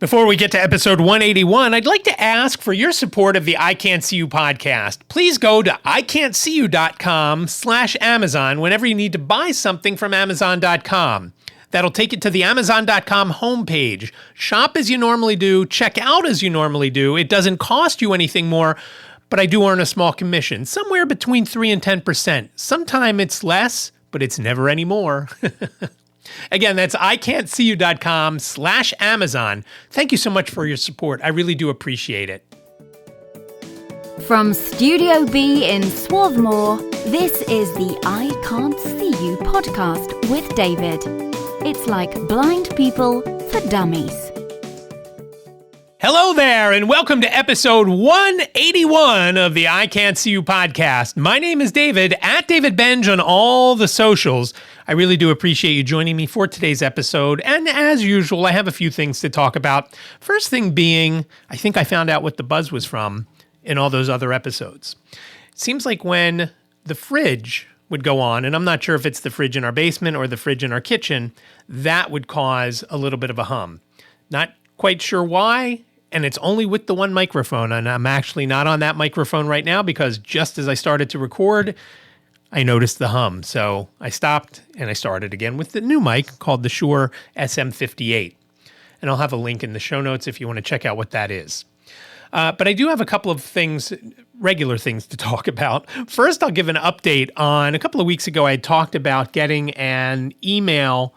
Before we get to episode 181, I'd like to ask for your support of the iCantCU podcast. Please go to iCantCU.com/Amazon whenever you need to buy something from Amazon.com. That'll take you to the Amazon.com homepage. Shop as you normally do, check out as you normally do. It doesn't cost you anything more, but I do earn a small commission, somewhere between 3 and 10%. Sometimes it's less, but it's never any more. Again, that's iCantCU.com/Amazon. Thank you so much for your support. I really do appreciate it. From Studio B in Swarthmore, this is the iCantCU podcast with David. It's like blind people for dummies. Hello there, and welcome to episode 181 of the iCantCU podcast. My name is David, at David Benj on all the socials. I really do appreciate you joining me for today's episode, and as usual, I have a few things to talk about. First thing being, I think I found out what the buzz was from in all those other episodes. It seems like when the fridge would go on, and I'm not sure if it's the fridge in our basement or the fridge in our kitchen, that would cause a little bit of a hum. Not quite sure why. And it's only with the one microphone, and I'm actually not on that microphone right now because just as I started to record, I noticed the hum. So I stopped and I started again with the new mic called the Shure SM58. And I'll have a link in the show notes if you want to check out what that is. But I do have a couple of things, regular things to talk about. First, I'll give an update on a couple of weeks ago, I had talked about getting an email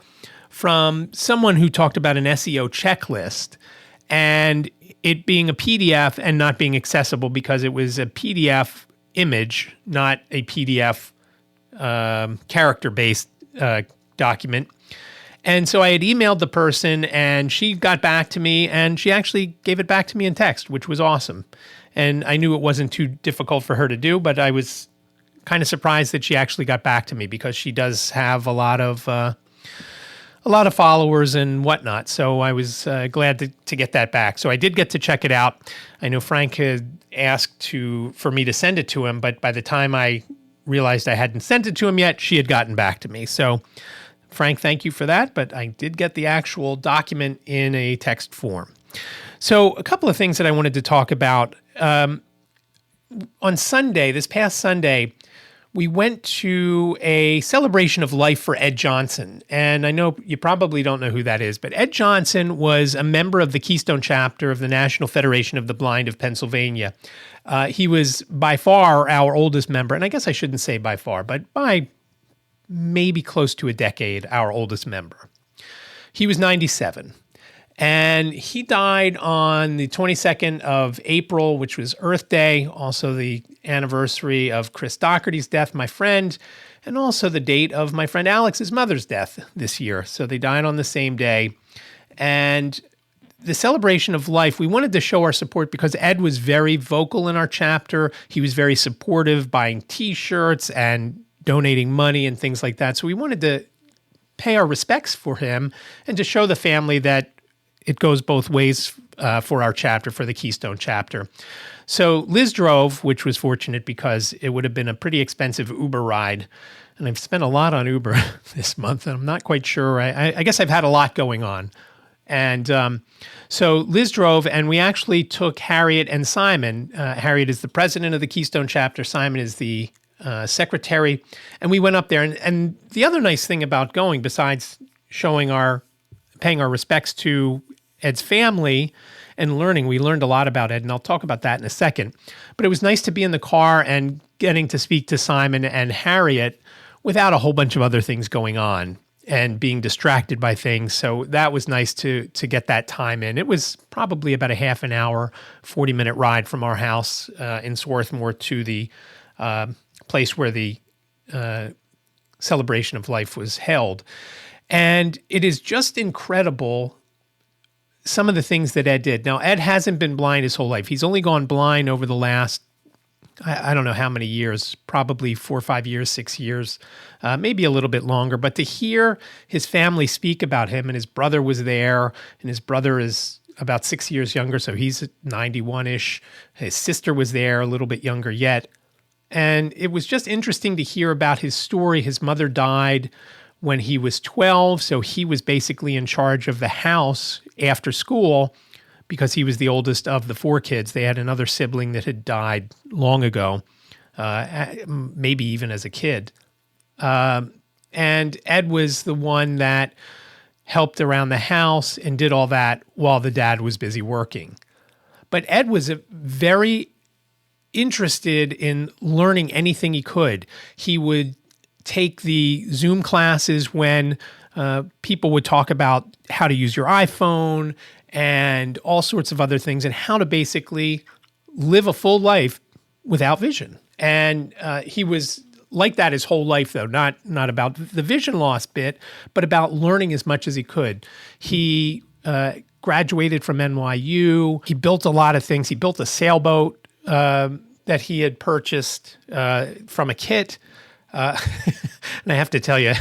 from someone who talked about an SEO checklist and it being a PDF and not being accessible because it was a PDF image, not a PDF character-based document. And so I had emailed the person and she got back to me and she actually gave it back to me in text, which was awesome. And I knew it wasn't too difficult for her to do, but I was kind of surprised that she actually got back to me because she does have a lot of followers and whatnot. So I was glad to get that back. So I did get to check it out. I know Frank had asked for me to send it to him, but by the time I realized I hadn't sent it to him yet, she had gotten back to me. So Frank, thank you for that. But I did get the actual document in a text form. So a couple of things that I wanted to talk about. On Sunday, this past Sunday, we went to a celebration of life for Ed Johnson. And I know you probably don't know who that is, but Ed Johnson was a member of the Keystone chapter of the National Federation of the Blind of Pennsylvania. He was by far our oldest member, and I guess I shouldn't say by far, but by maybe close to a decade, our oldest member. He was 97. And he died on the 22nd of April, which was Earth Day, also the anniversary of Chris Doherty's death, my friend, and also the date of my friend Alex's mother's death this year. So they died on the same day. And the celebration of life, we wanted to show our support because Ed was very vocal in our chapter. He was very supportive, buying T-shirts and donating money and things like that. So we wanted to pay our respects for him and to show the family that it goes both ways for our chapter, for the Keystone chapter. So Liz drove, which was fortunate because it would have been a pretty expensive Uber ride. And I've spent a lot on Uber this month, and I'm not quite sure. I guess I've had a lot going on. And so Liz drove, and we actually took Harriet and Simon. Harriet is the president of the Keystone chapter. Simon is the secretary. And we went up there. And the other nice thing about going, besides paying our respects to Ed's family and learning. We learned a lot about Ed, and I'll talk about that in a second. But it was nice to be in the car and getting to speak to Simon and Harriet without a whole bunch of other things going on and being distracted by things. So that was nice to get that time in. It was probably about a half an hour, 40-minute ride from our house in Swarthmore to the place where the celebration of life was held. And it is just incredible, some of the things that Ed did. Now, Ed hasn't been blind his whole life. He's only gone blind over the last, I don't know how many years, probably 4 or 5 years, 6 years, maybe a little bit longer. But to hear his family speak about him, and his brother was there, and his brother is about 6 years younger, so he's 91-ish. His sister was there, a little bit younger yet. And it was just interesting to hear about his story. His mother died when he was 12, so he was basically in charge of the house after school because he was the oldest of the 4 kids. They had another sibling that had died long ago, maybe even as a kid. And Ed was the one that helped around the house and did all that while the dad was busy working. But Ed was very interested in learning anything he could. He would take the Zoom classes when people would talk about how to use your iPhone and all sorts of other things and how to basically live a full life without vision. And he was like that his whole life, though, not about the vision loss bit, but about learning as much as he could. He graduated from NYU. He built a lot of things. He built a sailboat that he had purchased from a kit. And I have to tell you,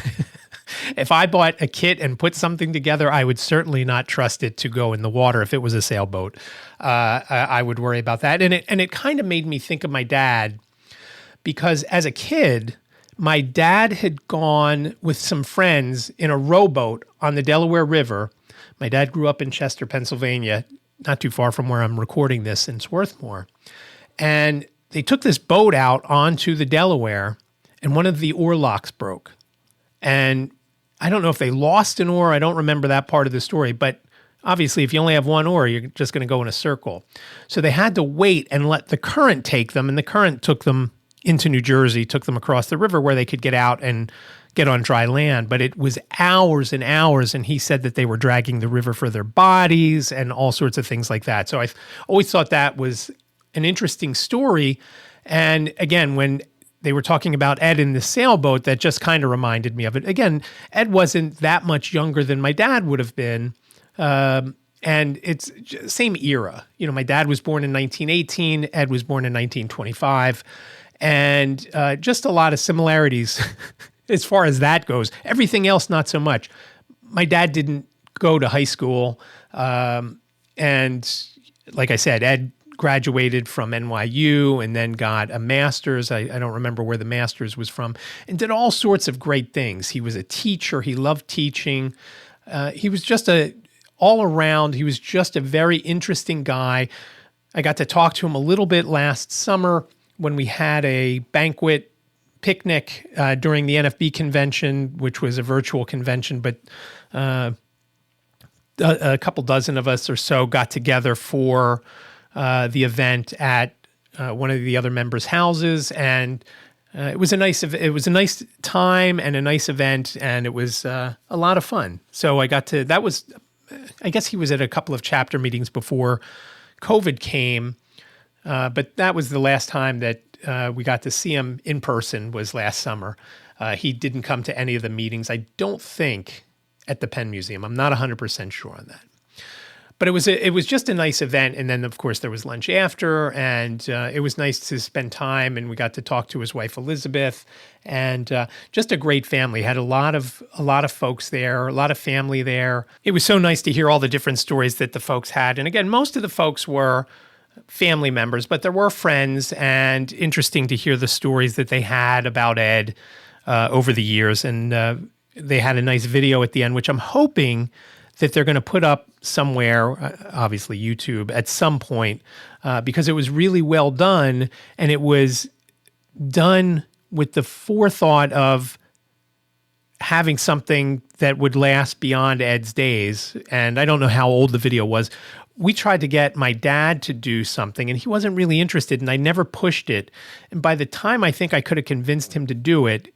if I bought a kit and put something together, I would certainly not trust it to go in the water if it was a sailboat. I would worry about that. And it kind of made me think of my dad, because as a kid, my dad had gone with some friends in a rowboat on the Delaware River. My dad grew up in Chester, Pennsylvania, not too far from where I'm recording this in Swarthmore. And they took this boat out onto the Delaware, and one of the oar locks broke. And I don't know if they lost an oar. I don't remember that part of the story. But obviously, if you only have one oar, you're just going to go in a circle. So they had to wait and let the current take them. And the current took them into New Jersey, took them across the river where they could get out and get on dry land. But it was hours and hours. And he said that they were dragging the river for their bodies and all sorts of things like that. So I've always thought that was an interesting story. And again, when they were talking about Ed in the sailboat, that just kind of reminded me of it. Again, Ed wasn't that much younger than my dad would have been. And it's same era. You know, my dad was born in 1918. Ed was born in 1925. And just a lot of similarities as far as that goes. Everything else, not so much. My dad didn't go to high school. And like I said, Ed graduated from NYU and then got a master's. I don't remember where the master's was from, and did all sorts of great things. He was a teacher. He loved teaching. He was just all around. He was just a very interesting guy. I got to talk to him a little bit last summer when we had a banquet picnic during the NFB convention, which was a virtual convention, but a couple dozen of us or so got together for the event at one of the other members' houses, and it was a nice time and a nice event, and it was a lot of fun. So I guess he was at a couple of chapter meetings before COVID came, but that was the last time that we got to see him in person, was last summer. He didn't come to any of the meetings, I don't think, at the Penn Museum. I'm not 100% sure on that. But it was just a nice event, and then of course there was lunch after, and it was nice to spend time, and we got to talk to his wife Elizabeth, and just a great family. Had a lot of folks there, a lot of family there. It was so nice to hear all the different stories that the folks had, and again, most of the folks were family members, but there were friends, and interesting to hear the stories that they had about Ed over the years, and they had a nice video at the end, which I'm hoping that they're going to put up somewhere, obviously YouTube, at some point, because it was really well done, and it was done with the forethought of having something that would last beyond Ed's days. And I don't know how old the video was. We tried to get my dad to do something, and he wasn't really interested, and I never pushed it. And by the time I think I could have convinced him to do it,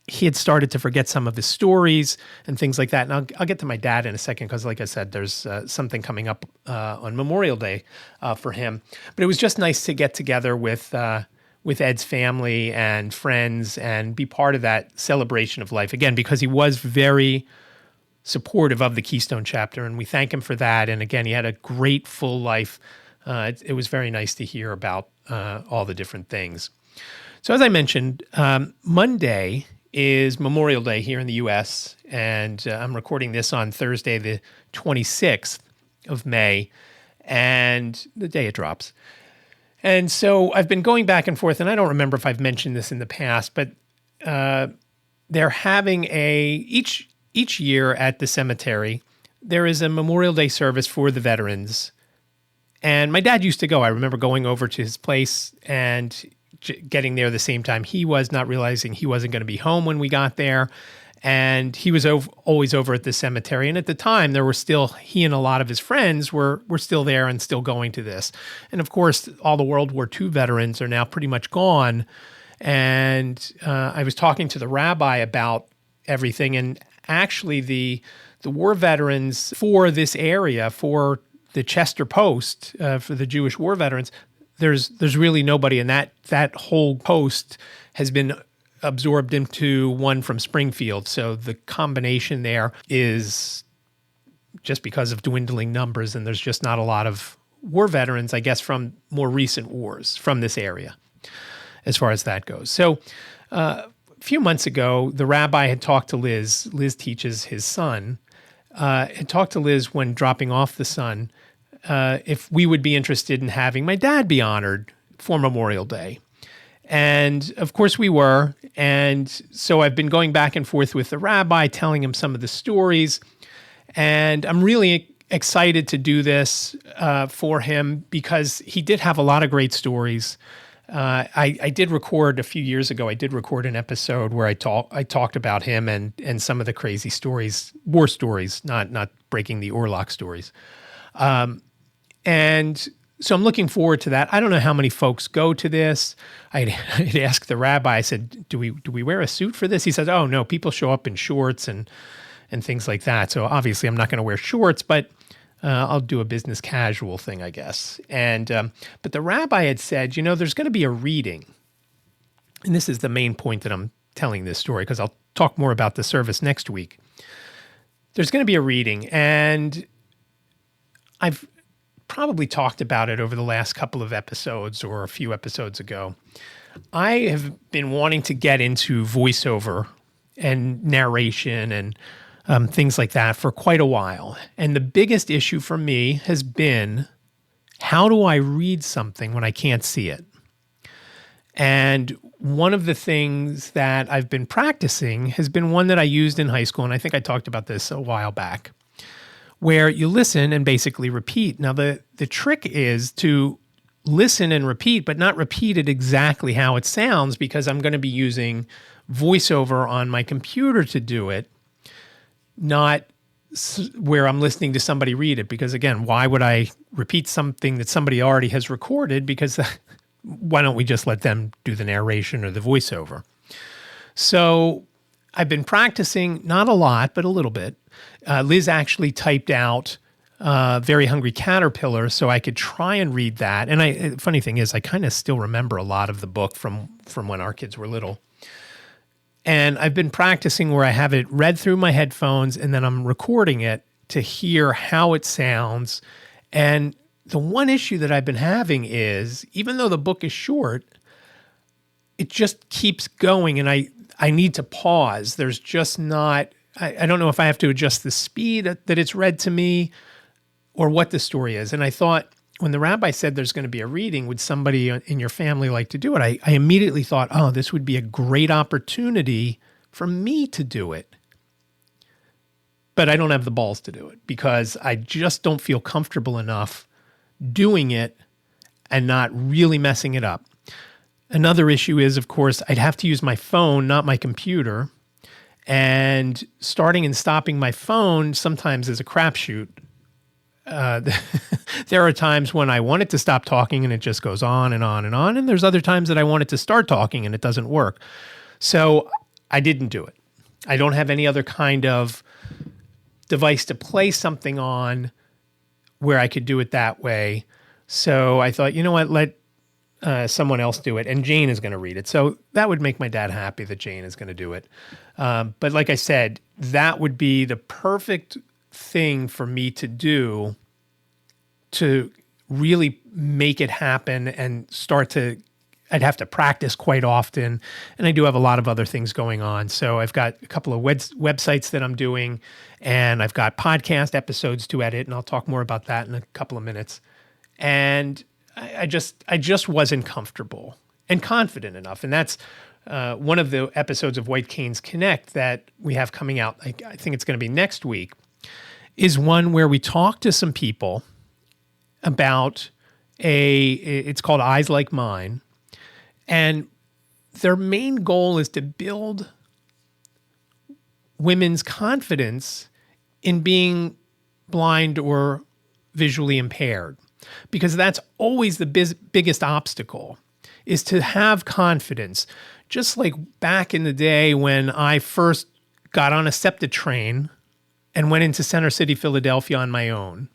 he had started to forget some of his stories and things like that. And I'll get to my dad in a second, because like I said, there's something coming up on Memorial Day for him. But it was just nice to get together with Ed's family and friends and be part of that celebration of life. Again, because he was very supportive of the Keystone chapter, and we thank him for that. And again, he had a great full life. It was very nice to hear about all the different things. So as I mentioned, Monday is Memorial Day here in the U.S., and I'm recording this on Thursday, the 26th of May, and the day it drops. And so I've been going back and forth, and I don't remember if I've mentioned this in the past, but they're having each year at the cemetery, there is a Memorial Day service for the veterans And my dad used to go. I remember going over to his place and getting there the same time he was, not realizing he wasn't going to be home when we got there. And he was always over at the cemetery. And at the time, there were still, he and a lot of his friends were still there and still going to this. And of course, all the World War II veterans are now pretty much gone. And I was talking to the rabbi about everything. And actually, the war veterans for this area, for the Chester Post, for the Jewish war veterans, there's really nobody. And that whole post has been absorbed into one from Springfield. So the combination there is just because of dwindling numbers, and there's just not a lot of war veterans, I guess, from more recent wars from this area, as far as that goes. So a few months ago, the rabbi had talked to Liz. Liz teaches his son. Had talked to Liz when dropping off the son if we would be interested in having my dad be honored for Memorial Day. And of course we were. And so I've been going back and forth with the rabbi, telling him some of the stories. And I'm really excited to do this for him because he did have a lot of great stories. I did record a few years ago, I did record an episode where I talked about him and some of the crazy stories, war stories, not breaking the Orlock stories. And so I'm looking forward to that. I don't know how many folks go to this. I'd asked the rabbi, I said, do we wear a suit for this? He said, oh, no, people show up in shorts and things like that. So obviously I'm not going to wear shorts, but I'll do a business casual thing, I guess. And but the rabbi had said, there's going to be a reading. And this is the main point that I'm telling this story, because I'll talk more about the service next week. There's going to be a reading, and I've probably talked about it over the last couple of episodes or a few episodes ago. I have been wanting to get into voiceover and narration and things like that for quite a while. And the biggest issue for me has been, how do I read something when I can't see it? And one of the things that I've been practicing has been one that I used in high school, and I think I talked about this a while back, where you listen and basically repeat. Now, the trick is to listen and repeat, but not repeat it exactly how it sounds, because I'm going to be using voiceover on my computer to do it, not where I'm listening to somebody read it. Because again, why would I repeat something that somebody already has recorded? Because why don't we just let them do the narration or the voiceover? So I've been practicing, not a lot, but a little bit. Liz actually typed out Very Hungry Caterpillar so I could try and read that. And funny thing is, I kind of still remember a lot of the book from when our kids were little. And I've been practicing where I have it read through my headphones and then I'm recording it to hear how it sounds. And the one issue that I've been having is, even though the book is short, it just keeps going and I need to pause. There's just not, I don't know if I have to adjust the speed that it's read to me or what the story is. And I thought, when the rabbi said there's going to be a reading, would somebody in your family like to do it? I immediately thought, oh, this would be a great opportunity for me to do it. But I don't have the balls to do it because I just don't feel comfortable enough doing it and not really messing it up. Another issue is, of course, I'd have to use my phone, not my computer. And starting and stopping my phone sometimes is a crapshoot. There are times when I want it to stop talking and it just goes on and on and on. And there's other times that I want it to start talking and it doesn't work. So I didn't do it. I don't have any other kind of device to play something on where I could do it that way. So I thought, you know what, let someone else do it. And Jane is going to read it. So that would make my dad happy that Jane is going to do it. But like I said, that would be the perfect thing for me to do to really make it happen and I'd have to practice quite often. And I do have a lot of other things going on. So I've got a couple of websites that I'm doing, and I've got podcast episodes to edit, and I'll talk more about that in a couple of minutes. And I just wasn't comfortable and confident enough. And that's one of the episodes of White Canes Connect that we have coming out. I think it's going to be next week, is one where we talk to some people about it's called Eyes Like Mine. And their main goal is to build women's confidence in being blind or visually impaired, because that's always the biggest obstacle, is to have confidence. Just like back in the day when I first got on a SEPTA train and went into Center City, Philadelphia on my own.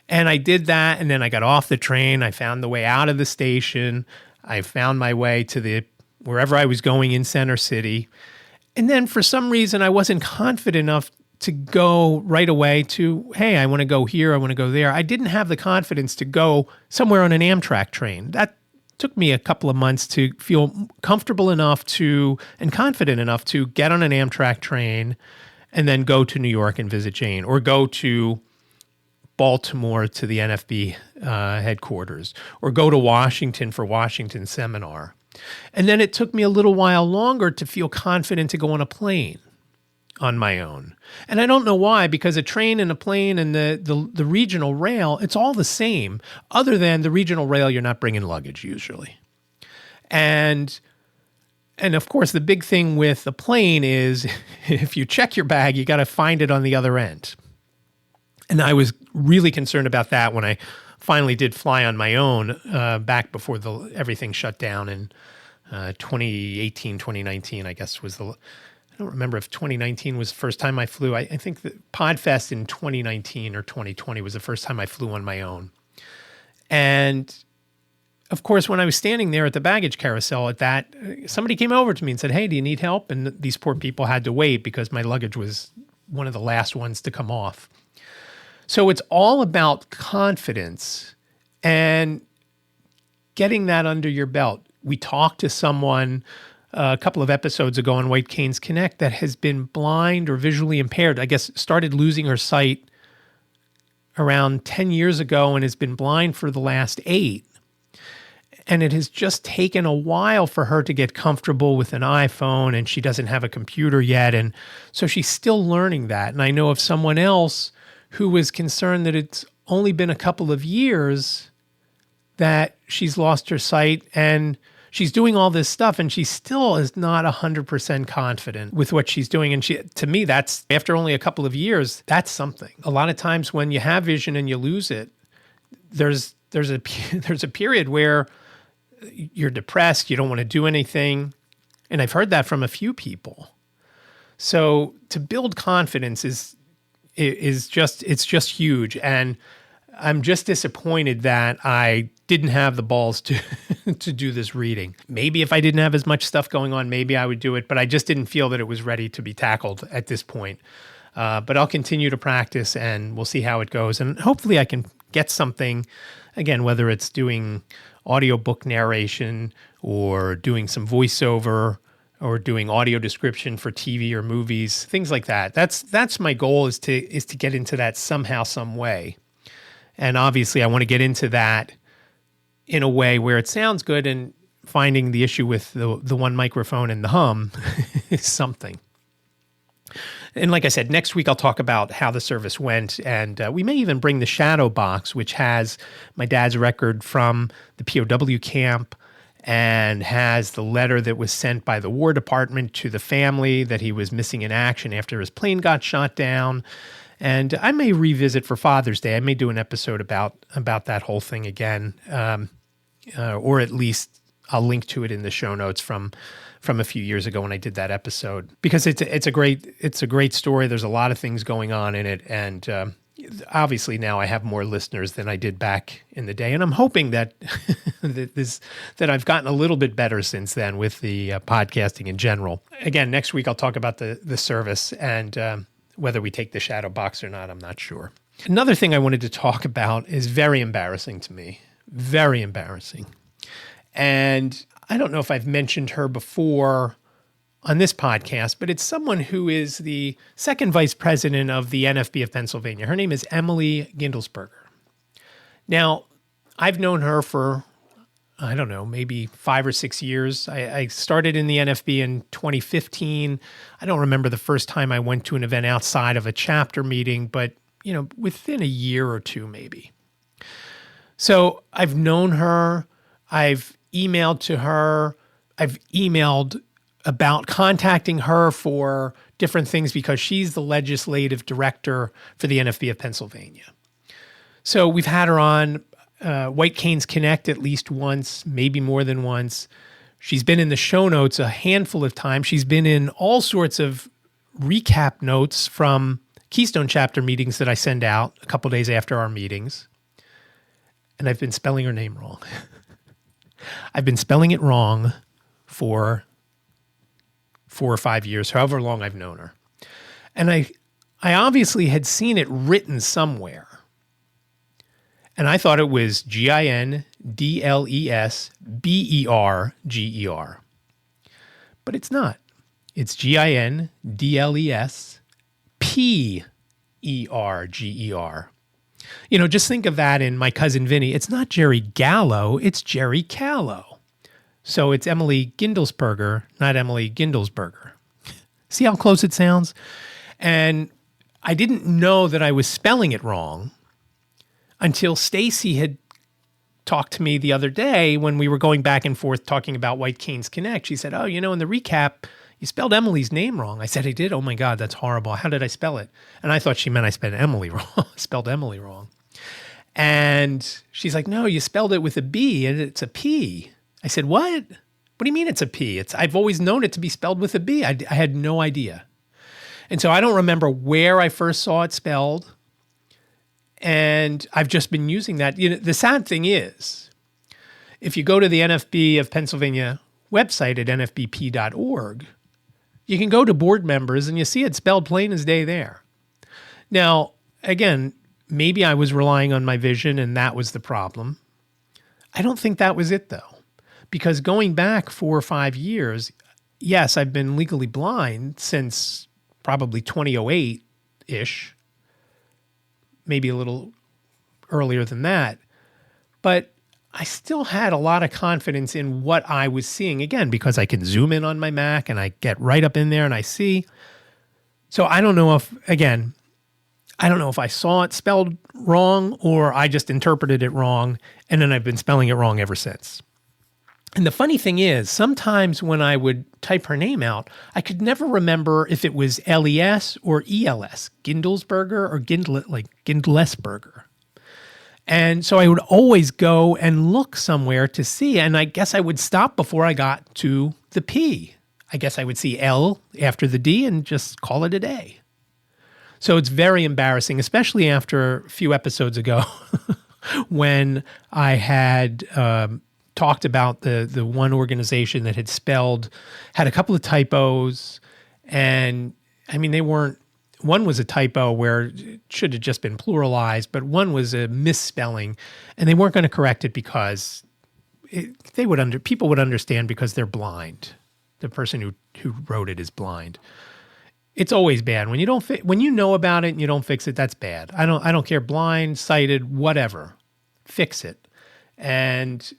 And I did that, and then I got off the train. I found the way out of the station. I found my way to wherever I was going in Center City. And then for some reason, I wasn't confident enough to go right away to, hey, I want to go here, I want to go there. I didn't have the confidence to go somewhere on an Amtrak train. That took me a couple of months to feel comfortable enough and confident enough to get on an Amtrak train and then go to New York and visit Jane, or go to Baltimore to the NFB headquarters, or go to Washington for Washington seminar. And then it took me a little while longer to feel confident to go on a plane on my own. And I don't know why, because a train and a plane and the regional rail, it's all the same, other than the regional rail, you're not bringing luggage usually. And of course, the big thing with the plane is if you check your bag, you got to find it on the other end. And I was really concerned about that when I finally did fly on my own back before everything shut down in 2018, 2019, I guess was I don't remember if 2019 was the first time I flew. I think the PodFest in 2019 or 2020 was the first time I flew on my own. And of course, when I was standing there at the baggage carousel somebody came over to me and said, hey, do you need help? And these poor people had to wait because my luggage was one of the last ones to come off. So it's all about confidence and getting that under your belt. We talked to someone a couple of episodes ago on White Canes Connect that has been blind or visually impaired, I guess started losing her sight around 10 years ago and has been blind for the last 8. And it has just taken a while for her to get comfortable with an iPhone, and she doesn't have a computer yet. And so she's still learning that. And I know of someone else who was concerned that it's only been a couple of years that she's lost her sight, and she's doing all this stuff, and she still is not 100% confident with what she's doing. And to me, that's, after only a couple of years, that's something. A lot of times when you have vision and you lose it, there's a period where you're depressed, you don't want to do anything. And I've heard that from a few people. So to build confidence is just huge. And I'm just disappointed that I didn't have the balls to do this reading. Maybe if I didn't have as much stuff going on, maybe I would do it, but I just didn't feel that it was ready to be tackled at this point. But I'll continue to practice, and we'll see how it goes. And hopefully I can get something, again, whether it's doing audiobook narration or doing some voiceover or doing audio description for TV or movies, things like that. That's my goal, is to get into that somehow, some way. And obviously I want to get into that in a way where it sounds good, and finding the issue with the one microphone and the hum is something. And like I said, next week I'll talk about how the service went, and we may even bring the shadow box, which has my dad's record from the POW camp and has the letter that was sent by the War Department to the family that he was missing in action after his plane got shot down. And I may revisit for Father's Day. I may do an episode about that whole thing again, or at least I'll link to it in the show notes from a few years ago when I did that episode, because it's a great story. There's a lot of things going on in it, and obviously now I have more listeners than I did back in the day, and I'm hoping that that I've gotten a little bit better since then with the podcasting in general. Again, next week I'll talk about the service and whether we take the shadow box or not. I'm not sure. Another thing I wanted to talk about is very embarrassing to me, very embarrassing, and I don't know if I've mentioned her before on this podcast, but it's someone who is the second vice president of the NFB of Pennsylvania. Her name is Emily Gindelsberger. Now, I've known her for, I don't know, maybe 5 or 6 years. I started in the NFB in 2015. I don't remember the first time I went to an event outside of a chapter meeting, but, within a year or two maybe. So I've known her. I've emailed to her. I've emailed about contacting her for different things because she's the legislative director for the NFB of Pennsylvania. So we've had her on White Canes Connect at least once, maybe more than once. She's been in the show notes a handful of times. She's been in all sorts of recap notes from Keystone chapter meetings that I send out a couple days after our meetings. And I've been spelling her name wrong. I've been spelling it wrong for 4 or 5 years, however long I've known her. And I obviously had seen it written somewhere. And I thought it was GINDLESBERGER. But it's not. It's GINDLESPERGER. Just think of that in My Cousin Vinny. It's not Jerry Gallo, it's Jerry Callow. So it's Emily Gindelsberger, not Emily Gindelsberger. See how close it sounds? And I didn't know that I was spelling it wrong until Stacy had talked to me the other day when we were going back and forth talking about White Canes Connect. She said, in the recap, you spelled Emily's name wrong. I said, I did? Oh my God, that's horrible. How did I spell it? And I thought she meant I spelled Emily wrong. And she's like, no, you spelled it with a B and it's a P. I said, what? What do you mean it's a P? I've always known it to be spelled with a B. I had no idea. And so I don't remember where I first saw it spelled. And I've just been using that. The sad thing is, if you go to the NFB of Pennsylvania website at nfbp.org, you can go to board members and you see it spelled plain as day there. Now, again, maybe I was relying on my vision and that was the problem. I don't think that was it though. Because going back 4 or 5 years, yes, I've been legally blind since probably 2008-ish, maybe a little earlier than that. But I still had a lot of confidence in what I was seeing, again, because I can zoom in on my Mac and I get right up in there and I see. So I don't know if I saw it spelled wrong or I just interpreted it wrong, and then I've been spelling it wrong ever since. And the funny thing is, sometimes when I would type her name out, I could never remember if it was LES or ELS, Gindelsberger or Gindlesberger. And so I would always go and look somewhere to see, and I guess I would stop before I got to the P. I guess I would see L after the D and just call it a day. So it's very embarrassing, especially after a few episodes ago when I had talked about the one organization that had a couple of typos, and I mean, one was a typo where it should have just been pluralized, but one was a misspelling, and they weren't going to correct it because people would understand because they're blind. The person who wrote it is blind. It's always bad when when you know about it and you don't fix it. That's bad. I don't care, blind, sighted, whatever. Fix it, and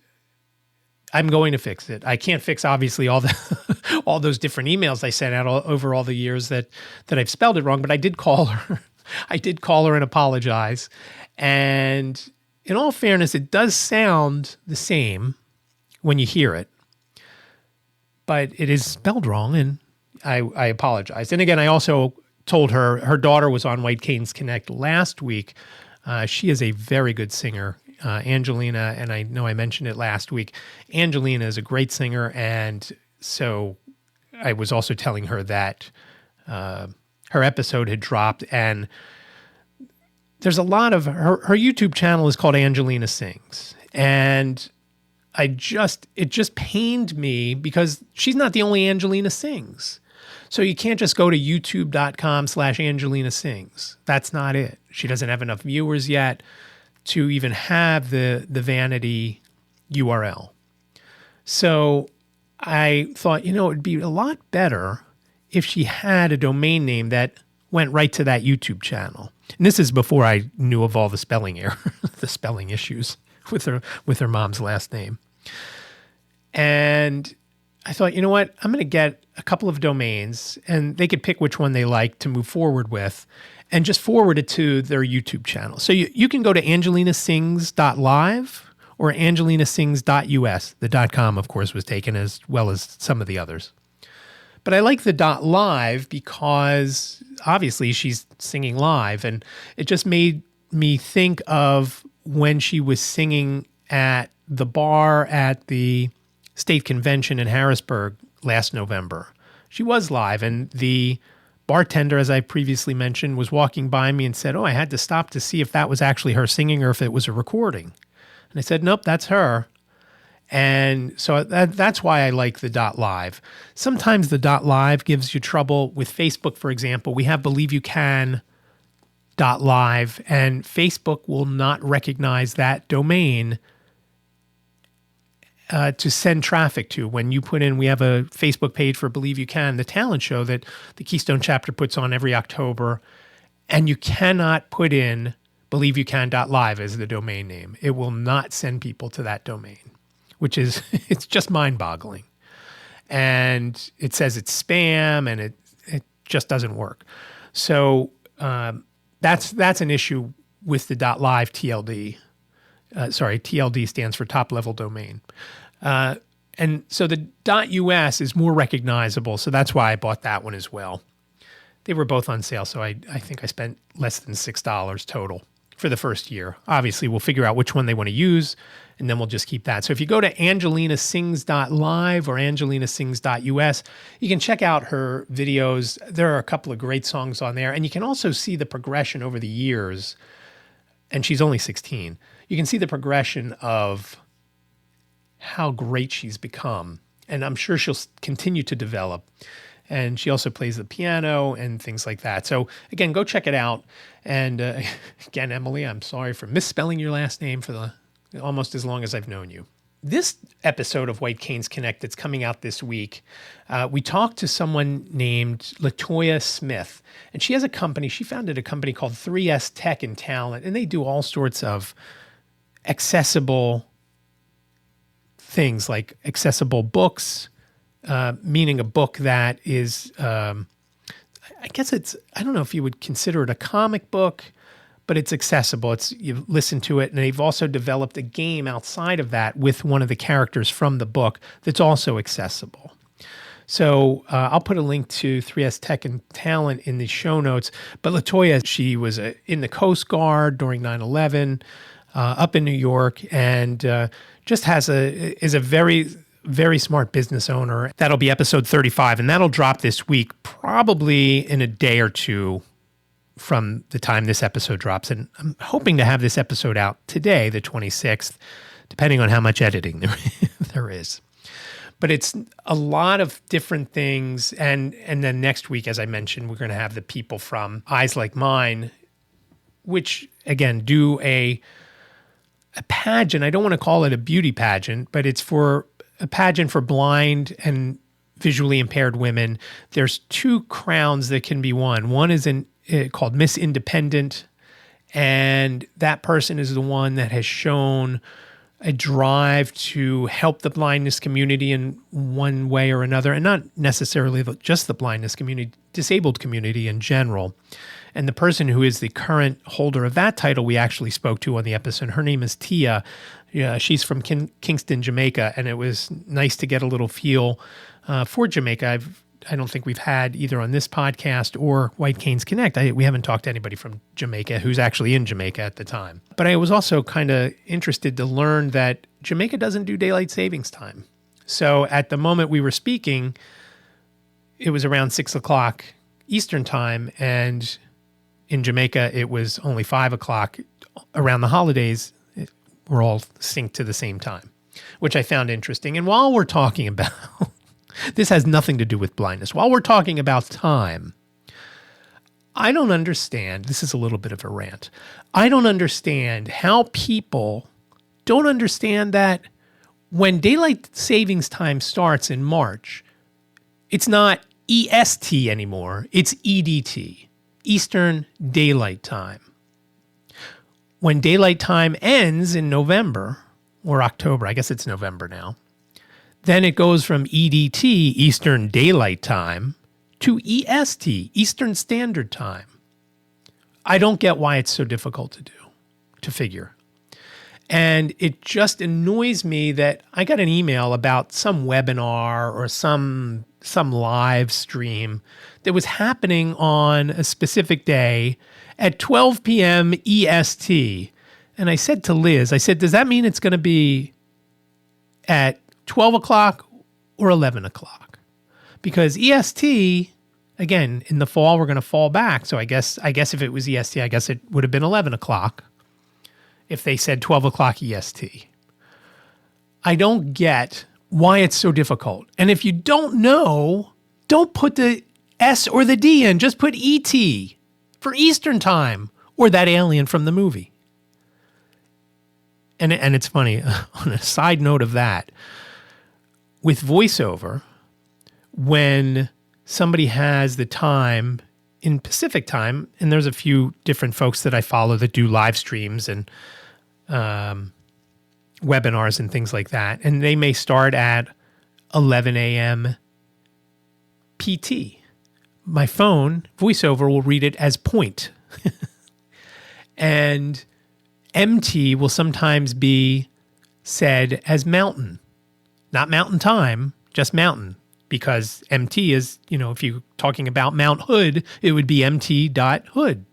I'm going to fix it. I can't fix obviously all those different emails I sent out over all the years that I've spelled it wrong. But I did call her. I did call her and apologize. And in all fairness, it does sound the same when you hear it, but it is spelled wrong, and I apologize. And again, I also told her daughter was on White Canes Connect last week. She is a very good singer. Angelina, and I know I mentioned it last week, Angelina is a great singer, and so I was also telling her that her episode had dropped, and there's a lot of her YouTube channel is called Angelina Sings, and it just pained me because she's not the only Angelina Sings. So you can't just go to youtube.com/Angelina Sings. That's not it. She doesn't have enough viewers yet to even have the vanity URL. So I thought, it'd be a lot better if she had a domain name that went right to that YouTube channel. And this is before I knew of all the spelling error, the spelling issues with her mom's last name. And I thought, you know what? I'm going to get a couple of domains and they could pick which one they like to move forward with and just forward it to their YouTube channel. So you can go to angelinasings.live or angelinasings.us. The .com, of course, was taken as well as some of the others. But I like the .live because obviously she's singing live, and it just made me think of when she was singing at the bar at the state convention in Harrisburg last November. She was live, and the bartender, as I previously mentioned, was walking by me and said, I had to stop to see if that was actually her singing or if it was a recording. And I said, nope, that's her. And so that's why I like the .live. Sometimes the .live gives you trouble with Facebook, for example. We have Believe You Can .live, and Facebook will not recognize that domain to send traffic to. When you put in, we have a Facebook page for Believe You Can, the talent show that the Keystone chapter puts on every October, and you cannot put in BelieveYouCan.live as the domain name. It will not send people to that domain, which is, it's just mind-boggling. And it says it's spam, and it just doesn't work. So that's an issue with the .live TLD. TLD stands for top-level domain. And so the .us is more recognizable, so that's why I bought that one as well. They were both on sale, so I think I spent less than $6 total for the first year. Obviously, we'll figure out which one they want to use, and then we'll just keep that. So if you go to angelinasings.live or angelinasings.us, you can check out her videos. There are a couple of great songs on there, and you can also see the progression over the years, and she's only 16. You can see the progression of how great she's become, and I'm sure she'll continue to develop. And she also plays the piano and things like that. So again, go check it out. And again, Emily, I'm sorry for misspelling your last name for almost as long as I've known you. This episode of White Canes Connect that's coming out this week, we talked to someone named Latoya Smith, and she has a company. She founded a company called 3S Tech and Talent, and they do all sorts of accessible things like accessible books, meaning a book that is, I guess I don't know if you would consider it a comic book, but it's accessible. You listen to it, and they've also developed a game outside of that with one of the characters from the book that's also accessible. So I'll put a link to 3S Tech and Talent in the show notes. But Latoya, she was in the Coast Guard during 9/11, up in New York, and just is a very, very smart business owner. That'll be episode 35, and that'll drop this week, probably in a day or two from the time this episode drops. And I'm hoping to have this episode out today, the 26th, depending on how much editing there is. But it's a lot of different things. And then next week, as I mentioned, we're going to have the people from Eyes Like Mine, which, again, do a pageant. I don't want to call it a beauty pageant, but it's for a pageant for blind and visually impaired women. There's 2 crowns that can be won. One is called Miss Independent, and that person is the one that has shown a drive to help the blindness community in one way or another, and not necessarily just the blindness community, disabled community in general. And the person who is the current holder of that title we actually spoke to on the episode, her name is Tia. She's from Kingston, Jamaica, and it was nice to get a little feel for Jamaica. I don't think we've had either on this podcast or White Canes Connect. We haven't talked to anybody from Jamaica who's actually in Jamaica at the time. But I was also kind of interested to learn that Jamaica doesn't do daylight savings time. So at the moment we were speaking, it was around 6 o'clock Eastern time, and in Jamaica, it was only 5 o'clock. Around the holidays, we're all synced to the same time, which I found interesting. And while we're talking about, this has nothing to do with blindness. While we're talking about time, I don't understand, this is a little bit of a rant, I don't understand how people don't understand that when daylight savings time starts in March, it's not EST anymore, it's EDT. Eastern Daylight Time. When daylight time ends in November or October, I guess it's November now, Then it goes from EDT, Eastern Daylight Time, to EST, Eastern Standard Time. I don't get why it's so difficult to figure. And it just annoys me that I got an email about some webinar or some live stream that was happening on a specific day at 12 p.m. EST. And I said to Liz, does that mean it's going to be at 12 o'clock or 11 o'clock? Because EST, again, in the fall, we're going to fall back. So I guess if it was EST, I guess it would have been 11 o'clock if they said 12 o'clock EST. I don't get why it's so difficult. And if you don't know, don't put the S or the D in. Just put ET for Eastern Time or that alien from the movie. And it's funny, on a side note of that, with voiceover, when somebody has the time in Pacific time, and there's a few different folks that I follow that do live streams and webinars and things like that, and they may start at 11 a.m. PT. My phone, voiceover, will read it as point. And MT will sometimes be said as mountain. Not mountain time, just mountain. Because MT is, if you're talking about Mount Hood, it would be MT.Hood.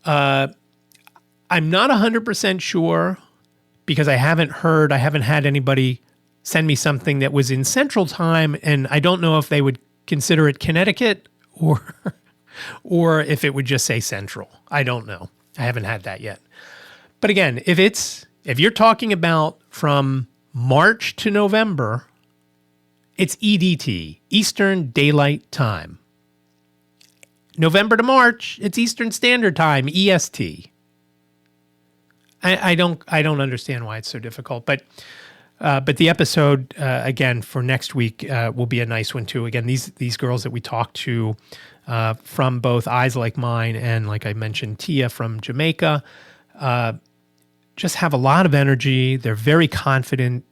I'm not 100% sure because I haven't had anybody send me something that was in Central Time, and I don't know if they would consider it Connecticut or if it would just say Central. I don't know. I haven't had that yet. But again, if you're talking about from March to November, it's EDT, Eastern Daylight Time. November to March, it's Eastern Standard Time, EST. I don't understand why it's so difficult, but the episode again for next week will be a nice one too. Again, these girls that we talked to from both Eyes Like Mine and, like I mentioned, Tia from Jamaica, just have a lot of energy. They're very confident,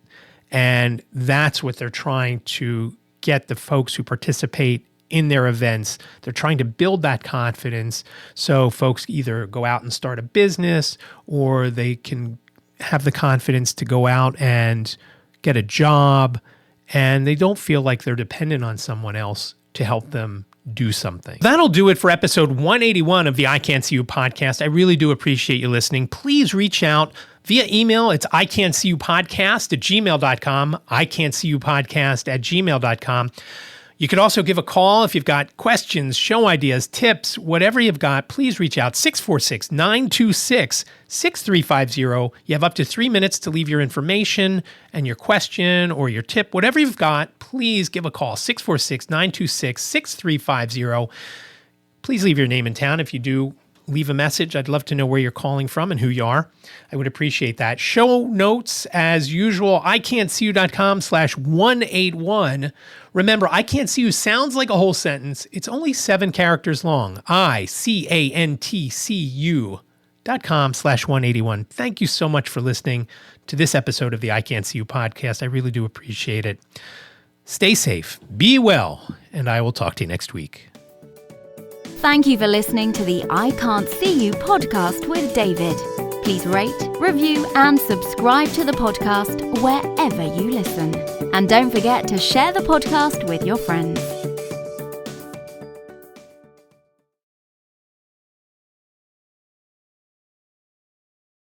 and that's what they're trying to get the folks who participate in their events. They're trying to build that confidence so folks either go out and start a business or they can have the confidence to go out and get a job, and they don't feel like they're dependent on someone else to help them do something. That'll do it for episode 181 of the iCantCU podcast. I really do appreciate you listening. Please reach out via email. It's iCantCUpodcast@gmail.com, iCantCUpodcast@gmail.com. You can also give a call if you've got questions, show ideas, tips, whatever you've got. Please reach out, 646-926-6350. You have up to 3 minutes to leave your information and your question or your tip, whatever you've got. Please give a call, 646-926-6350. Please leave your name and town if you do leave a message. I'd love to know where you're calling from and who you are. I would appreciate that. Show notes, as usual, iCantCU.com/181. Remember, iCantCU sounds like a whole sentence. It's only 7 characters long. iCantCU.com/181. Thank you so much for listening to this episode of the iCantCU podcast. I really do appreciate it. Stay safe, be well, and I will talk to you next week. Thank you for listening to the I Can't See You podcast with David. Please rate, review, and subscribe to the podcast wherever you listen. And don't forget to share the podcast with your friends.